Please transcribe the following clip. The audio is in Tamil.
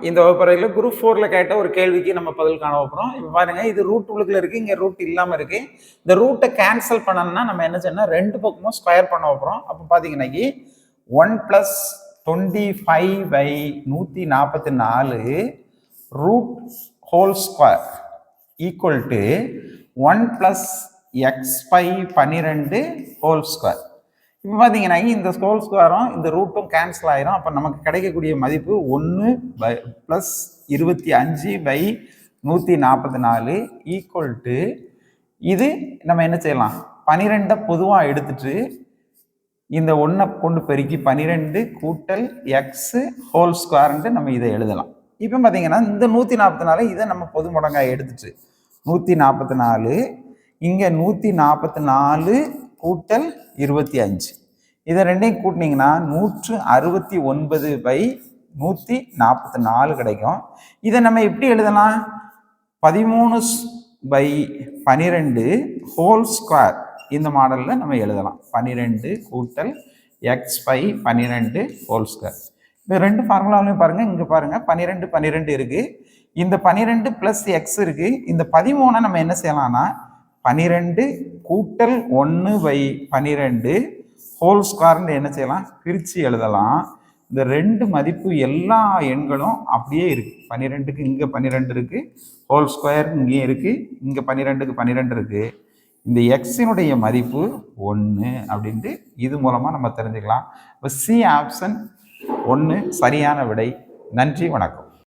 இந்த வகுப்பறையில் குரூப் 4ல் கேட்ட ஒரு கேள்விக்கு நம்ம பதில் காண போகிறோம். இப்போ பாருங்க, இது ரூட் உள்ளுக்குள்ள இருக்கு, இங்கே ரூட் இல்லாமல் இருக்கு. இந்த ரூட்டை கேன்சல் பண்ணணும்னா நம்ம என்ன செய்யணும், ரெண்டு பக்கமும் ஸ்கொயர் பண்ண போகிறோம். அப்போ பார்த்தீங்கன்னாக்கி 1 + 25/144 root whole square equal to 1 + x/12 whole square. இப்போ பார்த்தீங்கன்னா இந்த ஹோல் ஸ்கொயரும் இந்த ரூட்டும் கேன்சல் ஆயிரும். அப்போ நமக்கு கிடைக்கக்கூடிய மதிப்பு 1 + 25/144 ஈக்குவல் டு, இது நம்ம என்ன செய்யலாம், 12 பொதுவாக எடுத்துட்டு இந்த 1 கொண்டு பெருக்கி 12 கூட்டல் x ஹோல் ஸ்கொயர்ன்ட்டு நம்ம இதை எழுதலாம். இப்போ பார்த்தீங்கன்னா இந்த 144 இதை நம்ம பொது முடங்காக எடுத்துட்டு 144 இங்கே 144 கூட்டல் 25 இதை ரெண்டையும் கூட்டினீங்கன்னா 169/144 கிடைக்கும். இதை நம்ம எப்படி எழுதலாம், 13/12 ஹோல் ஸ்கொயர் இந்த மாடலில் நம்ம எழுதலாம். 12 கூட்டல் x/12 ஹோல் ஸ்கொயர். இப்போ ரெண்டு ஃபார்முலாவிலையும் பாருங்கள், இங்கே பாருங்கள் 12 12 இருக்குது, இந்த 12 + x இருக்குது. இந்த 13 நம்ம என்ன செய்யலாம்னா 12 கூட்டல் 1/12 ஹோல் ஸ்கொயர்னு என்ன செய்யலாம், பிரித்து எழுதலாம். இந்த ரெண்டு மதிப்பு எல்லா எண்களும் அப்படியே இருக்குது. 12க்கு இங்கே 12 இருக்குது, ஹோல் ஸ்கொயர் இங்கே இருக்குது, இங்கே 12க்கு 12 இருக்குது. இந்த எக்ஸினுடைய மதிப்பு 1 அப்படின்ட்டு இது மூலமாக நம்ம தெரிஞ்சுக்கலாம். இப்போ சி ஆப்ஷன் 1 சரியான விடை. நன்றி, வணக்கம்.